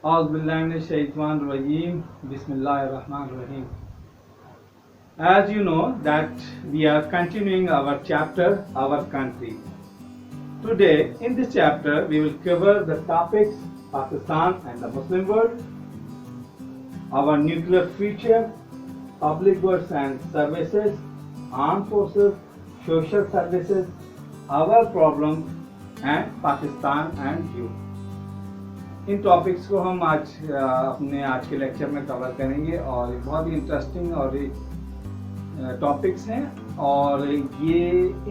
Auzubillahiminash-shaytanir-rajeem. Bismillahir-rahmanir-rahim. As you know that we are continuing our chapter, Our Country. Today, in this chapter, we will cover the topics Pakistan and the Muslim world, our nuclear future, public works and services, armed forces, social services, our problems and Pakistan and you. In topics को हम अपने आज के lecture में cover करेंगे और बहुत ही interesting और टॉपिक्स हैं और ये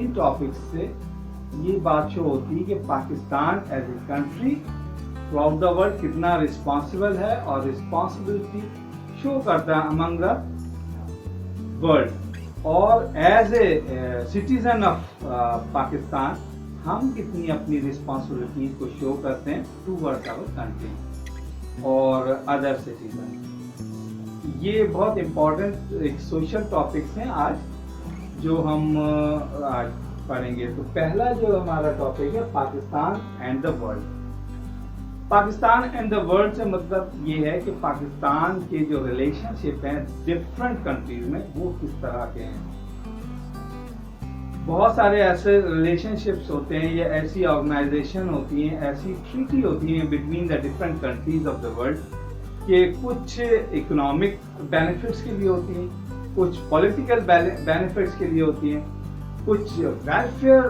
इन टॉपिक्स से ये बात शो होती है कि Pakistan as a country through the world कितना रिस्पॉन्सिबल है और रिस्पॉन्सिबिलिटी शो करता है अमंग द वर्ल्ड और as a citizen of Pakistan हम कितनी अपनी रिस्पॉन्सिबिलिटीज को शो करते हैं टूवर्ड्स आवर कंट्री और अदर सिटीजन। ये बहुत इम्पोर्टेंट एक सोशल टॉपिक्स हैं आज जो हम आज पढ़ेंगे। तो पहला जो हमारा टॉपिक है Pakistan and the world. Pakistan and the world से मतलब ये है कि पाकिस्तान के जो रिलेशनशिप हैं डिफरेंट कंट्रीज में वो किस तरह के हैं। बहुत सारे ऐसे रिलेशनशिप्स होते हैं या ऐसी ऑर्गेनाइजेशन होती हैं, ऐसी ट्रीटी होती हैं between the different countries of the world कि कुछ इकोनॉमिक बेनिफिट्स के लिए होती हैं, कुछ पॉलिटिकल बेनिफिट्स के लिए होती हैं, कुछ वेलफेयर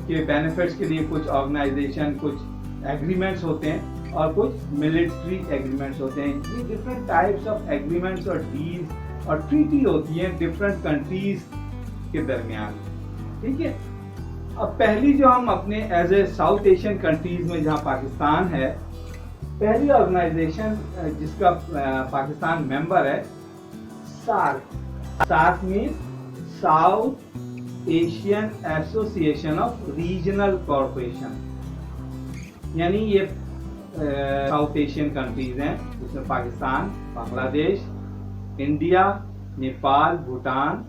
के बेनिफिट्स के लिए कुछ ऑर्गेनाइजेशन कुछ एग्रीमेंट्स होते हैं और कुछ मिलिट्री एग्रीमेंट्स होते हैं। ये डिफरेंट टाइप्स ऑफ एग्रीमेंट्स और डील्स और ट्रीटी होती हैं डिफरेंट कंट्रीज के दरमियान। ठीक है, अब पहली जो हम अपने as a south Asian countries में जहां पाकिस्तान है, पहली ऑर्गेनाइजेशन जिसका पाकिस्तान मेंबर है SAARC. SAARC mean south Asian association of regional corporation, यानी ये साउथ एशियन कंट्रीज हैं जिसमें Pakistan, Bangladesh, India, Nepal, Bhutan,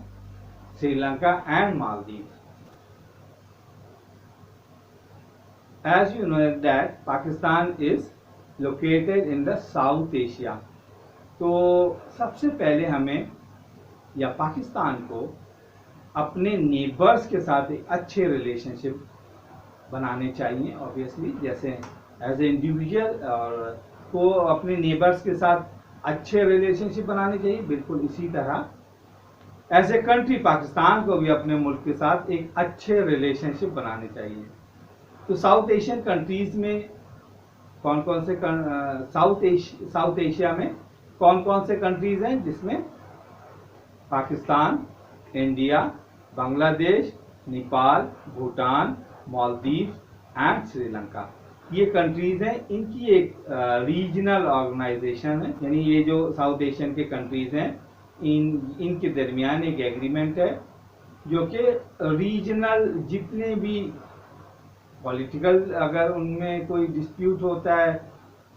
Sri Lanka and Maldives. As you know that Pakistan is located in the South Asia. तो सबसे पहले हमें या पाकिस्तान को अपने नेबर्स के साथ एक अच्छे रिलेशनशिप बनाने चाहिए ऑब्वियसली, जैसे एज ए इंडिविजुअल और को अपने नेबर्स के साथ अच्छे रिलेशनशिप बनाने चाहिए, बिल्कुल इसी तरह एज ए कंट्री पाकिस्तान को भी अपने मुल्क के साथ एक अच्छे रिलेशनशिप बनाने चाहिए। तो साउथ एशियन कंट्रीज में कौन कौन से साउथ एशिया में कौन कौन से कंट्रीज हैं जिसमें पाकिस्तान, इंडिया, बांग्लादेश, नेपाल, भूटान, मालदीव एंड श्रीलंका, ये कंट्रीज हैं। इनकी एक रीजनल ऑर्गेनाइजेशन है, यानी ये जो साउथ एशियन के कंट्रीज हैं इनके दरमियान एक एग्रीमेंट है जो कि रीजनल जितने भी पॉलिटिकल अगर उनमें कोई डिस्प्यूट होता है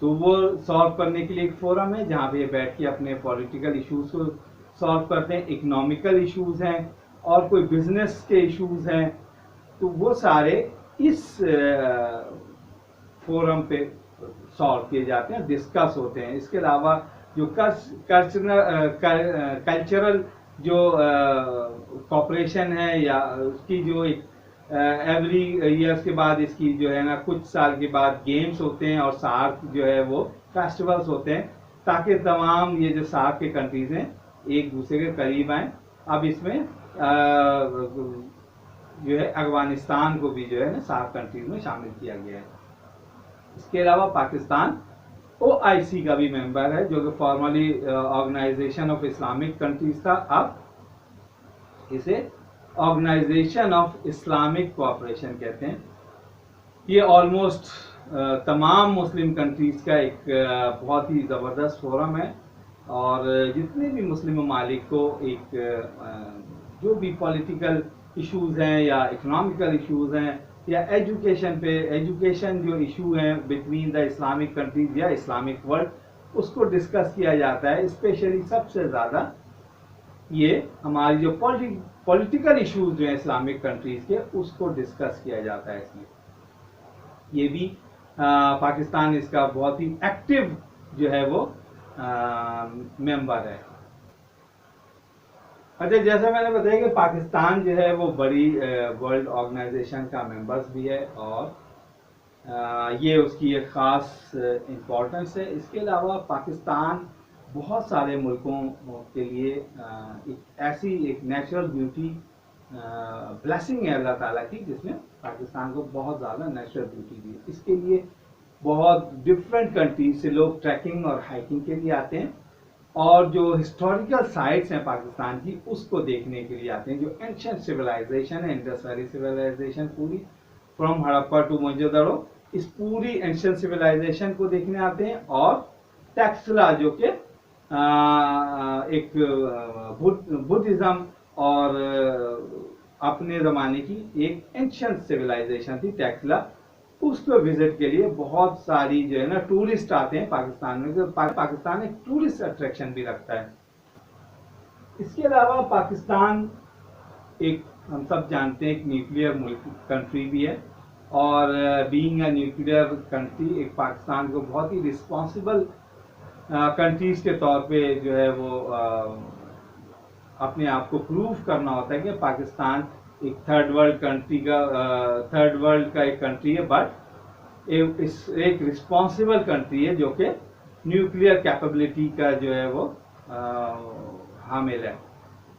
तो वो सॉल्व करने के लिए एक फोरम है जहाँ पे बैठ के अपने पॉलिटिकल इश्यूज को सॉल्व करते हैं। इकोनॉमिकल इश्यूज हैं और कोई बिजनेस के इश्यूज हैं तो वो सारे इस फोरम पे सॉल्व किए जाते हैं, डिस्कस होते हैं। इसके अलावा जो कल्चरल जो कॉपरेशन है या उसकी जो एक एवरी ईयर्स के बाद इसकी जो है ना कुछ साल के बाद गेम्स होते हैं और सार्क जो है वो फेस्टिवल्स होते हैं ताकि तमाम ये जो सार्क के कंट्रीज हैं एक दूसरे के करीब आए। अब इसमें जो है अफगानिस्तान को भी जो है ना सार्क कंट्रीज में शामिल किया गया है। इसके अलावा पाकिस्तान OIC का भी मेंबर है जो कि formerly Organisation of Islamic Countries था, अब इसे ऑर्गेनाइजेशन ऑफ इस्लामिक कोऑपरेशन कहते हैं। ये ऑलमोस्ट तमाम मुस्लिम कंट्रीज का एक बहुत ही ज़बरदस्त फोरम है और जितने भी मुस्लिम ममालिक को एक जो भी पॉलिटिकल इश्यूज हैं या इकोनॉमिकल इश्यूज हैं या एजुकेशन जो इशू हैं बिटवीन द इस्लामिक कंट्रीज या इस्लामिक वर्ल्ड उसको डिस्कस किया जाता है। स्पेशली सबसे ज़्यादा ये हमारी जो पॉलिटिकल इश्यूज जो है इस्लामिक कंट्रीज के उसको डिस्कस किया जाता है। इसमें ये भी पाकिस्तान इसका बहुत ही एक्टिव जो है वो मेंबर है। अच्छा, जैसा मैंने बताया कि पाकिस्तान जो है वो बड़ी वर्ल्ड ऑर्गेनाइजेशन का मेंबर्स भी है और ये उसकी एक ख़ास इम्पोर्टेंस है। इसके अलावा पाकिस्तान बहुत सारे मुल्कों के लिए एक ऐसी एक नेचुरल ब्यूटी ब्लेसिंग है अल्लाह ताला की, जिसमें पाकिस्तान को बहुत ज़्यादा नेचुरल ब्यूटी दी है। इसके लिए बहुत डिफरेंट कंट्रीज से लोग ट्रैकिंग और हाइकिंग के लिए आते हैं और जो हिस्टोरिकल साइट्स हैं पाकिस्तान की उसको देखने के लिए आते हैं। जो एंशिएंट सिविलाइजेशन है, इंडस वैली सिविलाइजेशन पूरी फ्रॉम हड़प्पा टू मोहनजोदड़ो, इस पूरी एंशिएंट सिविलाइजेशन को देखने आते हैं। और टैक्सला जो कि एक बुद्धिज्म और अपने ज़माने की एक एंशिएंट सिविलाइजेशन थी टैक्सला, उसको विजिट के लिए बहुत सारी जो है ना टूरिस्ट आते हैं पाकिस्तान में। पाकिस्तान एक टूरिस्ट अट्रैक्शन भी रखता है। इसके अलावा पाकिस्तान एक, हम सब जानते हैं, एक न्यूक्लियर मुल्क कंट्री भी है और बीइंग अ न्यूक्लियर कंट्री एक पाकिस्तान को बहुत ही रिस्पॉन्सिबल कंट्रीज के तौर पे जो है वो अपने आप को प्रूव करना होता है कि पाकिस्तान एक थर्ड वर्ल्ड का एक कंट्री है, बट एक रिस्पॉन्सिबल कंट्री है जो कि न्यूक्लियर कैपेबिलिटी का जो है वो हामिल है।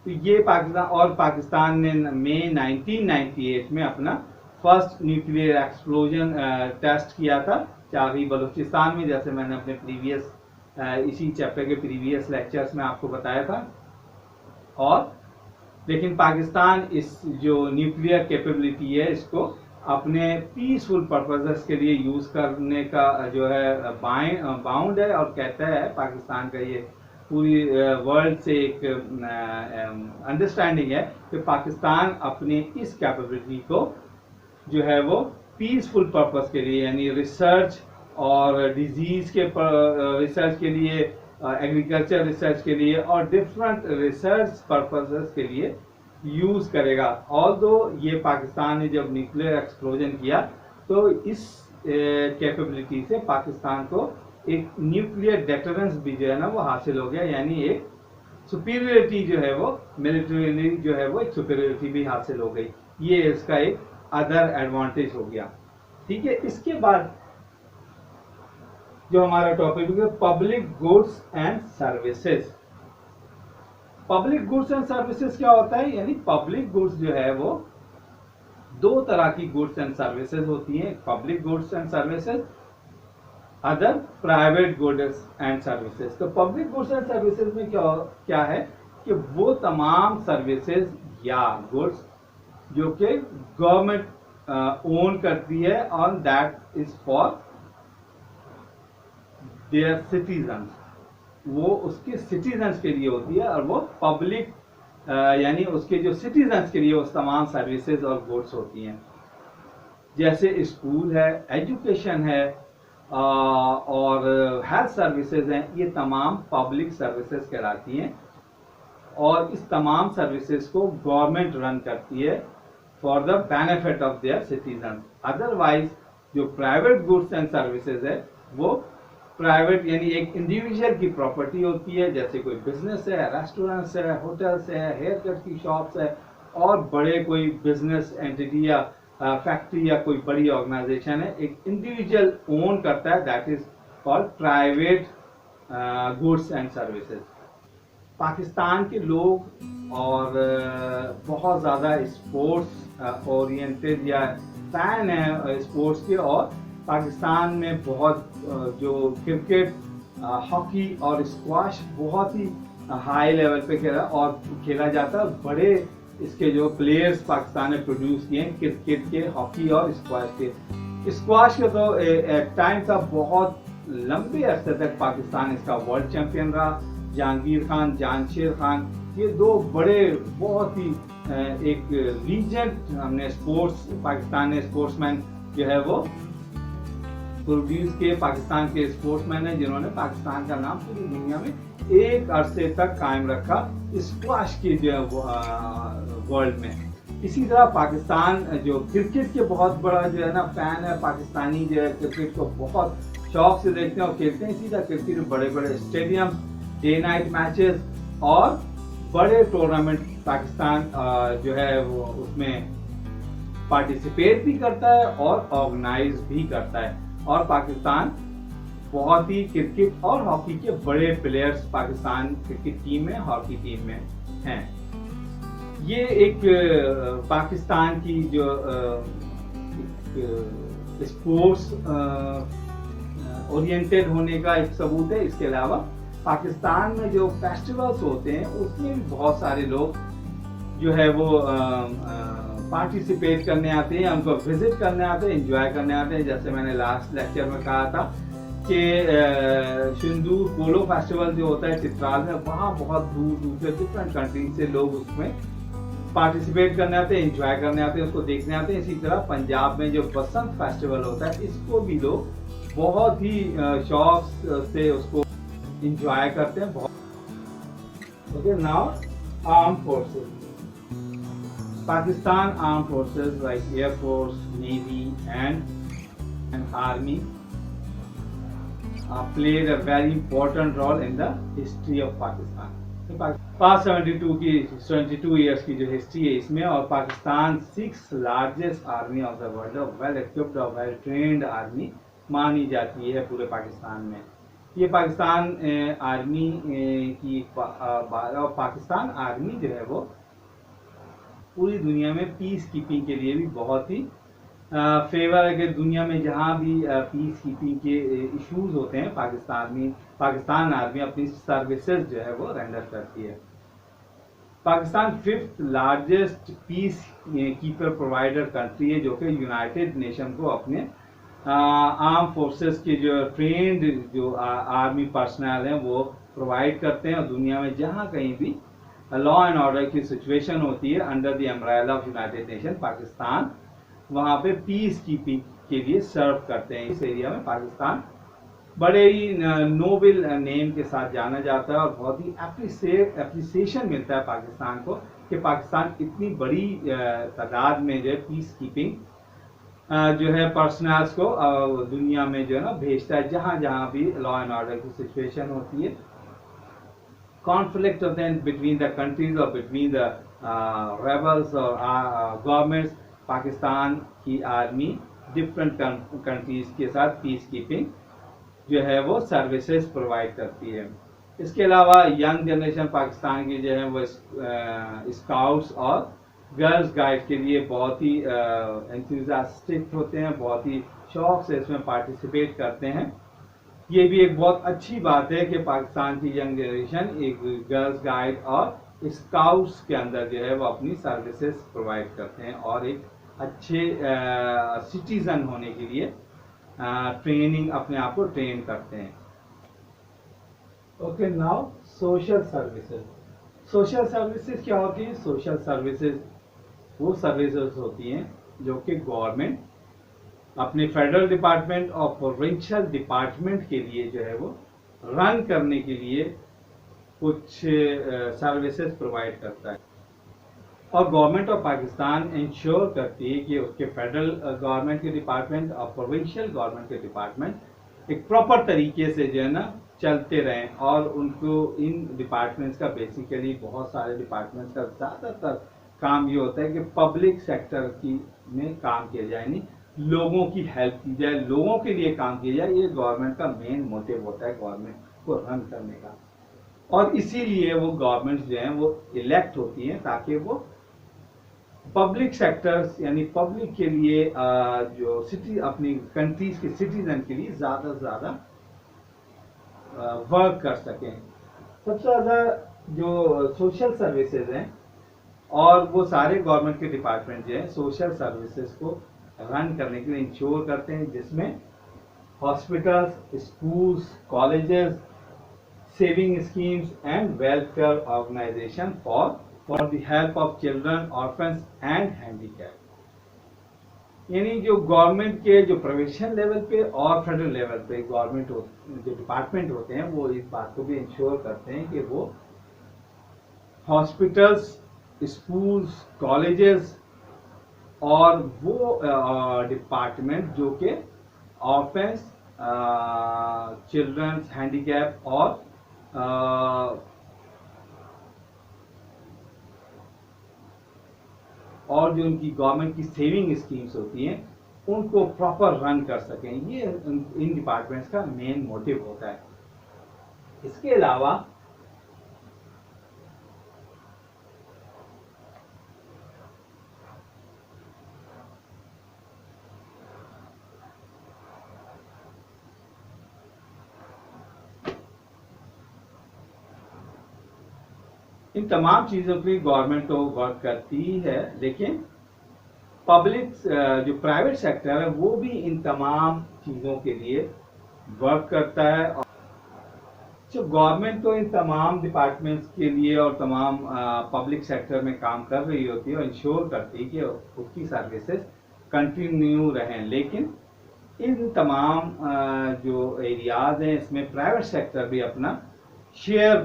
तो ये पाकिस्तान ने मई 1998 में अपना फर्स्ट न्यूक्लियर एक्सप्लोजन टेस्ट किया था चारगी बलूचिस्तान में, जैसे मैंने अपने प्रीवियस इसी चैप्टर के प्रीवियस लेक्चर्स में आपको बताया था। और लेकिन पाकिस्तान इस जो न्यूक्लियर कैपेबिलिटी है इसको अपने पीसफुल पर्पसेस के लिए यूज करने का जो है बाउंड है, और कहता है पाकिस्तान का ये पूरी वर्ल्ड से एक अंडरस्टैंडिंग है कि पाकिस्तान अपने इस कैपेबिलिटी को जो है वो पीसफुल पर्पस के लिए, यानी रिसर्च और डिजीज के रिसर्च के लिए, एग्रीकल्चर रिसर्च के लिए और डिफरेंट रिसर्च पर्पसेस के लिए यूज करेगा। ऑल्दो ये पाकिस्तान ने जब न्यूक्लियर एक्सप्लोजन किया तो इस कैपेबिलिटी से पाकिस्तान को एक न्यूक्लियर डेटरेंस भी जो है ना वो हासिल हो गया, यानी एक सुपीरियरिटी जो है वो मिलिट्रीली जो है वो एक सुपीरियरिटी भी हासिल हो गई। ये इसका एक अदर एडवांटेज हो गया। ठीक है, इसके बाद जो हमारा टॉपिक है public goods and services. Public goods and services क्या होता है? यानी पब्लिक गुड्स जो है वो दो तरह की गुड्स एंड सर्विसेज होती हैं, public goods and services, other private goods and services. तो पब्लिक गुड्स एंड सर्विसेज में क्या है कि वो तमाम सर्विसेज या गुड्स जो कि गवर्नमेंट ओन करती है और that is for their citizens, वो उसके सिटीजन्स के लिए होती है और वो पब्लिक यानी उसके जो सिटीजन्स के लिए उस तमाम सर्विसेज और गुड्स होती हैं। जैसे स्कूल है, एजुकेशन है और हेल्थ सर्विसेज हैं, ये तमाम पब्लिक सर्विसेज कहलाती हैं और इस तमाम सर्विसेज को गवर्नमेंट रन करती है for the benefit of their citizen. Otherwise जो प्राइवेट गुड्स एंड सर्विसेज है वो प्राइवेट यानी एक इंडिविजुअल की प्रॉपर्टी होती है, जैसे कोई बिजनेस है, रेस्टोरेंट्स है, होटल्स है, हेयर कट की शॉप्स है और बड़े कोई बिजनेस एंटिटी या फैक्ट्री या कोई बड़ी ऑर्गेनाइजेशन है, एक इंडिविजुअल ओन करता है, that is called private goods and services. Pakistan के लोग और बहुत ज़्यादा स्पोर्ट्स ओरिएंटेड या फैन है स्पोर्ट्स के, और पाकिस्तान में बहुत जो क्रिकेट, हॉकी और स्क्वाश बहुत ही हाई लेवल पे खेला जाता है। बड़े इसके जो प्लेयर्स पाकिस्तान ने प्रोड्यूस किए हैं क्रिकेट के, हॉकी और स्क्वाश के। स्क्वाश के तो एक टाइम था बहुत लंबे अरसे तक पाकिस्तान इसका वर्ल्ड चैंपियन रहा। जहांगीर खान, जामशेद खान, ये दो बड़े बहुत ही एक लीजेंड हमने स्पोर्ट्स पाकिस्तान ने स्पोर्ट्समैन जो है वो प्रोड्यूस किए। पाकिस्तान के स्पोर्ट्समैन हैं जिन्होंने पाकिस्तान का नाम पूरी दुनिया में एक अरसे तक कायम रखा स्क्वाश की जो वर्ल्ड में। इसी तरह पाकिस्तान जो क्रिकेट के बहुत बड़ा जो है ना फैन है, पाकिस्तानी जो है क्रिकेट को बहुत शौक से देखते हैं और खेलते हैं। इसी तरह क्रिकेट में बड़े बड़े स्टेडियम, डे नाइट मैचेस और बड़े टूर्नामेंट पाकिस्तान जो है वो उसमें पार्टिसिपेट भी करता है और ऑर्गेनाइज भी करता है। और पाकिस्तान बहुत ही क्रिकेट और हॉकी के बड़े प्लेयर्स पाकिस्तान क्रिकेट टीम में, हॉकी टीम में हैं। ये एक पाकिस्तान की जो स्पोर्ट्स ओरिएंटेड होने का एक सबूत है। इसके अलावा पाकिस्तान में जो फेस्टिवल्स होते हैं उसमें भी बहुत सारे लोग जो है वो पार्टिसिपेट करने आते हैं, उनको विजिट करने आते हैं, एंजॉय करने आते हैं। जैसे मैंने लास्ट लेक्चर में कहा था कि सिंदूर पोलो फेस्टिवल जो होता है चित्राल में, वहाँ बहुत दूर दूर से डिफरेंट कंट्रीज से लोग उसमें पार्टिसिपेट करने आते हैं, एंजॉय करने आते हैं, उसको देखने आते हैं। इसी तरह पंजाब में जो बसंत फेस्टिवल होता है, इसको भी लोग बहुत ही शौक से उसको एंजॉय करते हैं। Okay, now arm forces. Pakistan armed forces like Air Force, Navy and Army played a very important role in the history of Pakistan. Past 72 years की जो हिस्ट्री है इसमें, और Pakistan 6th largest army of the world, well equipped और well trained army मानी जाती है पूरे पाकिस्तान में। ये पाकिस्तान आर्मी की और पाकिस्तान आर्मी जो है वो पूरी दुनिया में पीस कीपिंग के लिए भी बहुत ही फेवर है कि दुनिया में जहाँ भी पीस कीपिंग के इश्यूज होते हैं पाकिस्तान आर्मी अपनी सर्विसेज जो है वो रेंडर करती है। Pakistan 5th largest piece keeper provider country है, जो कि यूनाइटेड नेशन को अपने आर्म फोर्सेस के जो ट्रेंड जो आर्मी पर्सनल हैं वो प्रोवाइड करते हैं। और दुनिया में जहाँ कहीं भी लॉ एंड ऑर्डर की सिचुएशन होती है under the umbrella of United nation, Pakistan वहाँ पे पीस कीपिंग के लिए सर्व करते हैं। इस एरिया में पाकिस्तान बड़े ही नोबल नेम के साथ जाना जाता है और बहुत ही एप्रिसिएशन मिलता है पाकिस्तान को कि पाकिस्तान इतनी बड़ी तादाद में जो है पीस कीपिंग जो है पर्सनल्स को दुनिया में जो है ना भेजता है। जहाँ जहाँ भी लॉ एंड ऑर्डर की सिचुएशन होती है, कॉन्फ्लिक्ट होते हैं बिटवीन द कंट्रीज और बिटवीन द रेबल्स और गवर्नमेंट्स, पाकिस्तान की आर्मी डिफरेंट कंट्रीज के साथ पीस कीपिंग जो है वो सर्विसेज प्रोवाइड करती है। इसके अलावा यंग जनरेशन पाकिस्तान की जो है वो स्काउट्स और गर्ल्स गाइड के लिए बहुत ही एंथुसियास्टिक होते हैं, बहुत ही शौक से इसमें पार्टिसिपेट करते हैं। ये भी एक बहुत अच्छी बात है कि पाकिस्तान की यंग जनरेशन एक गर्ल्स गाइड और स्काउट्स के अंदर जो है वो अपनी सर्विसेज प्रोवाइड करते हैं और एक अच्छे सिटीजन होने के लिए ट्रेनिंग अपने आप को ट्रेन करते हैं। Okay, now social services. Social services क्या होती है? सोशल सर्विसेज वो सर्विसेज होती हैं जो कि गवर्नमेंट अपने फेडरल डिपार्टमेंट और प्रोविंशियल डिपार्टमेंट के लिए जो है वो रन करने के लिए कुछ सर्विसेज प्रोवाइड करता है। और गवर्नमेंट ऑफ पाकिस्तान इंश्योर करती है कि उसके फेडरल गवर्नमेंट के डिपार्टमेंट और प्रोविंशियल गवर्नमेंट के डिपार्टमेंट एक प्रॉपर तरीके से जो है ना चलते रहें। और उनको इन डिपार्टमेंट्स का बेसिकली बहुत सारे डिपार्टमेंट्स का ज़्यादातर काम ये होता है कि पब्लिक सेक्टर की में काम किया जाए, यानी लोगों की हेल्प की जाए, लोगों के लिए काम किया जाए। ये गवर्नमेंट का मेन मोटिव होता है गवर्नमेंट को रन करने का। और इसीलिए वो गवर्नमेंट जो है वो इलेक्ट होती हैं ताकि वो पब्लिक सेक्टर्स यानी पब्लिक के लिए जो सिटी अपनी कंट्रीज के सिटीजन के लिए ज़्यादा से ज़्यादा वर्क कर सकें। सबसे ज़्यादा जो सोशल सर्विसेज हैं और वो सारे गवर्नमेंट के डिपार्टमेंट जो हैं सोशल सर्विसेज को रन करने के लिए इंश्योर करते हैं, जिसमें hospitals, schools, colleges, saving schemes and welfare organisation for the help of children, orphans and handicap. यानी जो गवर्नमेंट के जो प्रोविंशियल लेवल पे और फेडरल लेवल पे गवर्नमेंट जो डिपार्टमेंट होते हैं वो इस बात को भी इंश्योर करते हैं कि वो हॉस्पिटल्स, स्कूल्स, कॉलेजेस, और वो डिपार्टमेंट जो कि ऑफेंस, चिल्ड्रंस हैंडीकैप और जो उनकी गवर्नमेंट की सेविंग स्कीम्स होती हैं उनको प्रॉपर रन कर सकें, ये इन डिपार्टमेंट्स का मेन मोटिव होता है। इसके अलावा इन तमाम चीज़ों के लिए गवर्नमेंट तो वर्क करती ही है, लेकिन पब्लिक जो प्राइवेट सेक्टर है वो भी इन तमाम चीज़ों के लिए वर्क करता है। जो गवर्नमेंट तो इन तमाम डिपार्टमेंट्स के लिए और तमाम पब्लिक सेक्टर में काम कर रही होती है और इंश्योर करती है कि उसकी सर्विसेज कंटिन्यू रहें, लेकिन इन तमाम जो एरियाज हैं इसमें प्राइवेट सेक्टर भी अपना शेयर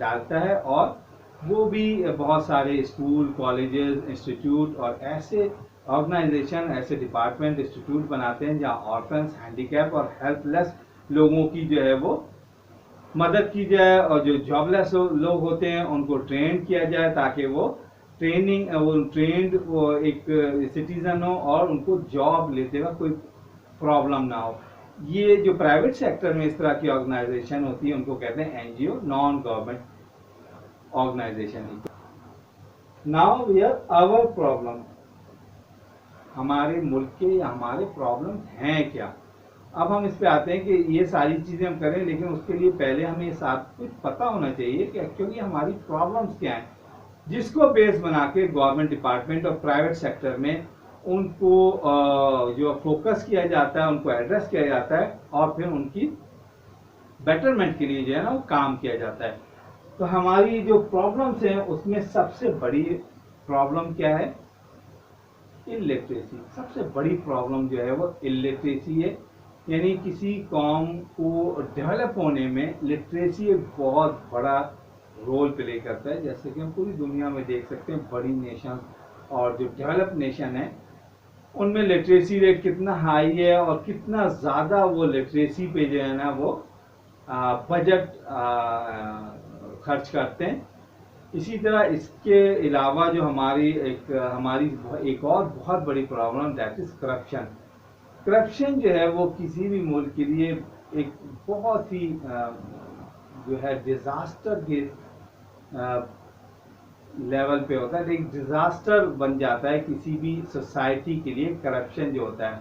डालता है और वो भी बहुत सारे स्कूल, कॉलेजेस, इंस्टीट्यूट और ऐसे ऑर्गेनाइजेशन, ऐसे डिपार्टमेंट, इंस्टीट्यूट बनाते हैं जहाँ ऑर्फन्स, हैंडीकैप और हेल्पलेस लोगों की जो है वो मदद की जाए और जो जॉबलेस लोग होते हैं उनको ट्रेन किया जाए ताकि वो ट्रेंड एक सिटीजन हो और उनको जॉब लेते वक्त कोई प्रॉब्लम ना हो। ये जो प्राइवेट सेक्टर में इस तरह की ऑर्गेनाइजेशन होती है उनको कहते हैं NGO, non government organisation. Now here our problem, हमारे मुल्क के या हमारे प्रॉब्लम हैं क्या। अब हम इस पे आते हैं कि ये सारी चीजें हम करें, लेकिन उसके लिए पहले हमें ये सब कुछ पता होना चाहिए कि एक्चुअली हमारी प्रॉब्लम्स क्या हैं, जिसको बेस बना के गवर्नमेंट डिपार्टमेंट और प्राइवेट सेक्टर में उनको जो फोकस किया जाता है, उनको एड्रेस किया जाता है और फिर उनकी बेटरमेंट के लिए जो है ना वो काम किया जाता है। तो हमारी जो प्रॉब्लम्स हैं उसमें सबसे बड़ी प्रॉब्लम क्या है? इलिटरेसी। सबसे बड़ी प्रॉब्लम जो है वो इलिटरेसी है, यानी किसी कौम को डेवलप होने में लिटरेसी एक बहुत बड़ा रोल प्ले करता है। जैसे कि हम पूरी दुनिया में देख सकते हैं, बड़ी नेशन और जो डेवलप नेशन है उनमें लिटरेसी रेट कितना हाई है और कितना ज़्यादा वो लिटरेसी पे जो है ना वो बजट खर्च करते हैं। इसी तरह इसके अलावा जो हमारी एक और बहुत बड़ी problem that is corruption. Corruption जो है वो किसी भी मुल्क के लिए एक बहुत ही जो है डिजास्टर के लेवल पे होता है, एक डिजास्टर बन जाता है किसी भी सोसाइटी के लिए करप्शन जो होता है।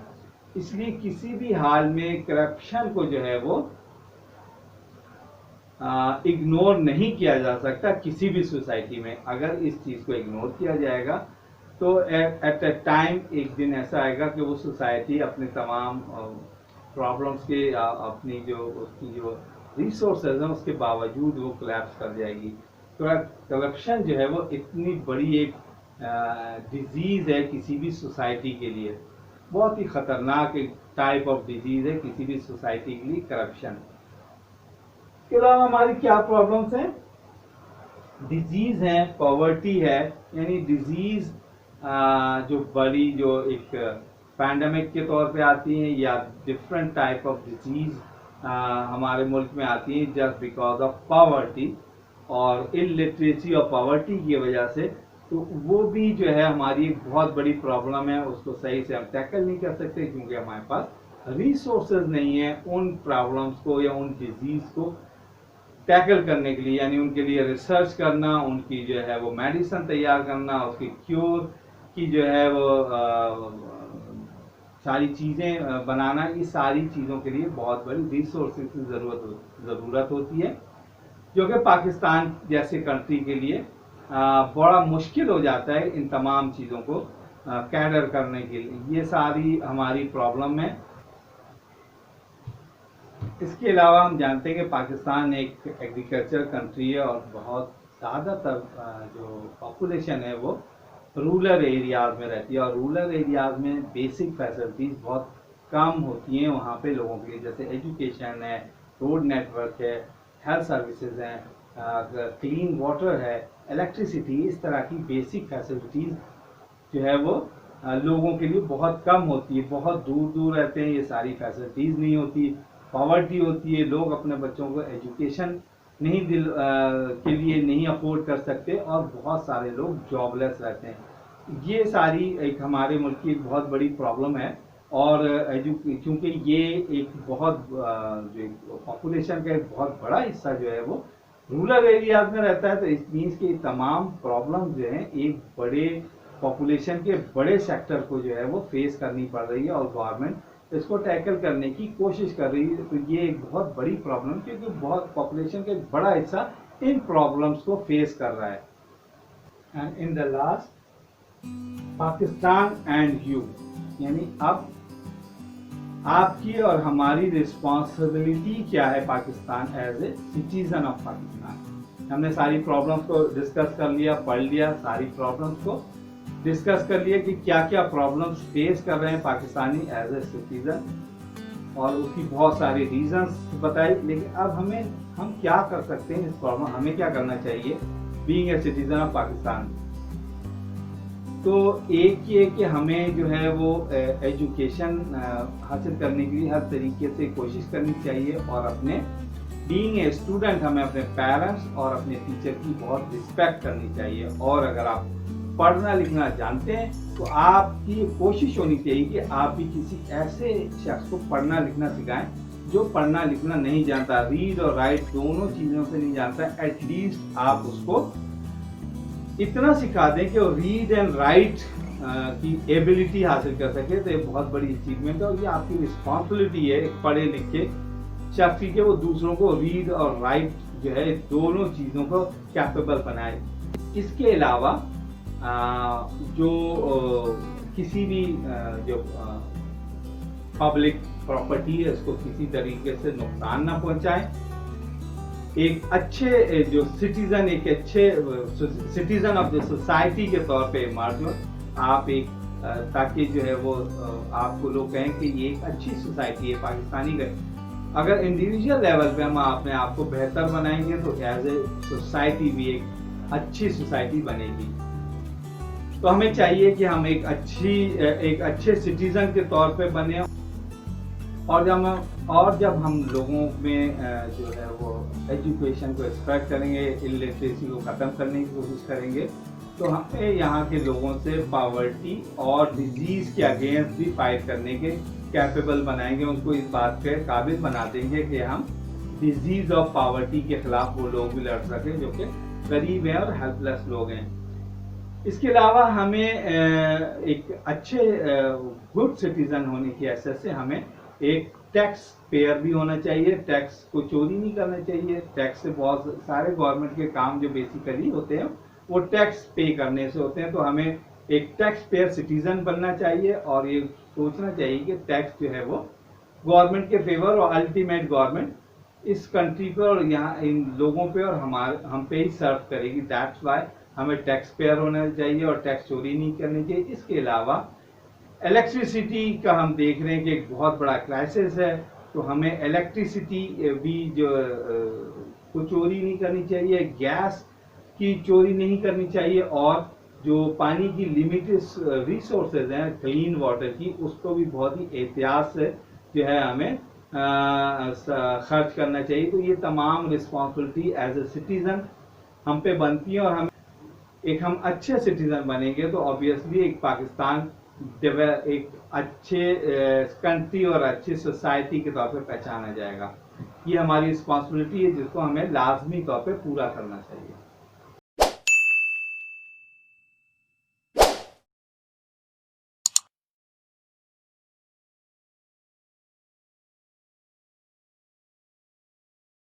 इसलिए किसी भी हाल में करप्शन को जो है वो इग्नोर नहीं किया जा सकता किसी भी सोसाइटी में। अगर इस चीज को इग्नोर किया जाएगा तो एट अ टाइम एक दिन ऐसा आएगा कि वो सोसाइटी अपने तमाम प्रॉब्लम्स के अपनी जो उसकी जो रिसोर्सेज हैं उसके बावजूद वो कोलैप्स कर जाएगी। तो करप्शन जो है वो इतनी बड़ी एक डिजीज है किसी भी सोसाइटी के लिए, बहुत ही खतरनाक एक टाइप ऑफ डिजीज है किसी भी सोसाइटी के लिए करप्शन। इसके अलावा हमारी क्या प्रॉब्लम्स हैं? डिजीज है, पॉवर्टी है, यानी डिजीज जो बड़ी जो एक पैंडेमिक के तौर पे आती हैं या डिफरेंट टाइप ऑफ डिजीज हमारे मुल्क में आती हैं जस्ट बिकॉज ऑफ पॉवर्टी और इलिटरेसी और पॉवर्टी की वजह से। तो वो भी जो है हमारी एक बहुत बड़ी प्रॉब्लम है, उसको सही से हम टैकल नहीं कर सकते क्योंकि हमारे पास रिसोर्सेज नहीं है उन प्रॉब्लम्स को या उन डिजीज को टैकल करने के लिए, यानी उनके लिए रिसर्च करना, उनकी जो है वो मेडिसिन तैयार करना, उसकी क्यूर की जो है वो सारी चीज़ें बनाना, ये सारी चीज़ों के लिए बहुत बड़ी रिसोर्सेज की ज़रूरत होती है, जो कि पाकिस्तान जैसे कंट्री के लिए बड़ा मुश्किल हो जाता है इन तमाम चीज़ों को कैटर करने के लिए। ये सारी हमारी प्रॉब्लम है। इसके अलावा हम जानते हैं कि पाकिस्तान एक एग्रीकल्चर कंट्री है और बहुत ज़्यादातर जो पॉपुलेशन है वो रूरल एरियाज़ में रहती है और रूरल एरियाज़ में बेसिक फैसिलिटीज़ बहुत कम होती हैं वहाँ पे लोगों के लिए, जैसे एजुकेशन है, रोड नेटवर्क है, हेल्थ सर्विसेज हैं, क्लीन वाटर है, इलेक्ट्रिसिटी, इस तरह की बेसिक फैसिलिटीज़ जो है वो लोगों के लिए बहुत कम होती है, बहुत दूर दूर रहते हैं, ये सारी फैसिलिटीज़ नहीं होती, पॉवर्टी होती है, लोग अपने बच्चों को एजुकेशन नहीं के लिए नहीं अफोर्ड कर सकते और बहुत सारे लोग जॉबलेस रहते हैं। ये सारी एक हमारे मुल्क की एक बहुत बड़ी प्रॉब्लम है। और चूँकि ये एक बहुत जो पॉपुलेशन का एक बहुत बड़ा हिस्सा जो है वो रूरल एरियाज में रहता है, तो इस मीन्स की तमाम प्रॉब्लम जो है एक बड़े पॉपुलेशन के बड़े सेक्टर को जो है वो फेस करनी पड़ रही है और गवर्नमेंट इसको टैकल करने की कोशिश कर रही है। तो ये एक बहुत बड़ी प्रॉब्लम, क्योंकि बहुत पॉपुलेशन का एक बड़ा हिस्सा इन प्रॉब्लम्स को फेस कर रहा है। And in the last, Pakistan and you, यानी अब आपकी और हमारी रिस्पॉन्सिबिलिटी क्या है Pakistan as a citizen of Pakistan. हमने सारी प्रॉब्लम्स को डिस्कस कर लिया, पढ़ लिया, सारी प्रॉब्लम्स को डिस्कस कर लिया कि क्या क्या प्रॉब्लम्स फेस कर रहे हैं पाकिस्तानी एज ए सिटीजन, और उसकी बहुत सारी रीजंस बताई। लेकिन अब हम क्या कर सकते हैं इस प्रॉब्लम, हमें क्या करना चाहिए being a citizen of Pakistan. तो एक ये कि हमें जो है वो एजुकेशन हासिल करने के लिए हर तरीके से कोशिश करनी चाहिए, और अपने बीइंग ए स्टूडेंट हमें अपने पेरेंट्स और अपने टीचर की बहुत रिस्पेक्ट करनी चाहिए। और अगर आप पढ़ना लिखना जानते हैं तो आपकी कोशिश होनी चाहिए कि आप भी किसी ऐसे शख्स को पढ़ना लिखना सिखाएं जो पढ़ना लिखना नहीं जानता, रीड और राइट दोनों चीज़ों से नहीं जानता। एटलीस्ट आप उसको इतना सिखा दें कि वो रीड एंड राइट की एबिलिटी हासिल कर सके, तो ये बहुत बड़ी अचीवमेंट है और ये आपकी रिस्पॉन्सिबिलिटी है एक पढ़े लिखे शख्स की, वो दूसरों को रीड और राइट जो है दोनों चीज़ों को कैपेबल बनाए। इसके अलावा जो किसी भी जो पब्लिक प्रॉपर्टी है उसको किसी तरीके से नुकसान ना पहुंचाए। एक अच्छे जो सिटीजन, एक अच्छे सिटीजन ऑफ द सोसाइटी के तौर पे इमर्ज हो आप, एक ताकि जो है वो आपको लोग कहें कि ये एक अच्छी सोसाइटी है पाकिस्तानी का। अगर इंडिविजुअल लेवल पे हम अपने आप को बेहतर बनाएंगे तो एज ए सोसाइटी भी एक अच्छी सोसाइटी बनेगी। तो हमें चाहिए कि हम एक अच्छे सिटीजन के तौर पे बने, और जब हम लोगों में जो है वो एजुकेशन को एक्सपेक्ट करेंगे, इलिटरेसी को ख़त्म करने की कोशिश करेंगे, तो हमें यहाँ के लोगों से पॉवर्टी और डिजीज़ के अगेंस्ट भी फाइट करने के कैपेबल बनाएंगे, उनको इस बात के काबिल बना देंगे कि हम डिजीज़ ऑफ पॉवर्टी के खिलाफ वो लोग भी लड़ सकें जो कि गरीब हैं और हेल्पलेस लोग हैं। इसके अलावा हमें एक अच्छे गुड सिटीजन होने की हैसियत से हमें एक टैक्स पेयर भी होना चाहिए, टैक्स को चोरी नहीं करना चाहिए। टैक्स से बहुत सारे गवर्नमेंट के काम जो बेसिकली होते हैं वो टैक्स पे करने से होते हैं, तो हमें एक टैक्स पेयर सिटीजन बनना चाहिए और ये सोचना चाहिए कि टैक्स जो है वो गवर्नमेंट के फेवर और अल्टीमेट गवर्नमेंट इस कंट्री पे और यहाँ इन लोगों पे और हम पे ही सर्व करेगी। दैट्स वाई हमें टैक्स पेयर होना चाहिए और टैक्स चोरी नहीं करनी चाहिए। इसके अलावा इलेक्ट्रिसिटी का हम देख रहे हैं कि एक बहुत बड़ा क्राइसिस है, तो हमें इलेक्ट्रिसिटी भी जो को चोरी नहीं करनी चाहिए, गैस की चोरी नहीं करनी चाहिए, और जो पानी की लिमिटेड रिसोर्सेज हैं क्लीन वाटर की, उसको भी बहुत ही एहतियात से जो है हमें खर्च करना चाहिए। तो ये तमाम रिस्पॉन्सिबिलिटी एज ए सिटीज़न हम पे बनती है, और हम अच्छे सिटीजन बनेंगे तो ऑब्वियसली एक पाकिस्तान एक अच्छे कंट्री और अच्छी सोसाइटी के तौर पे पहचाना जाएगा। ये हमारी रिस्पॉन्सिबिलिटी है जिसको हमें लाजमी तौर पे पूरा करना चाहिए।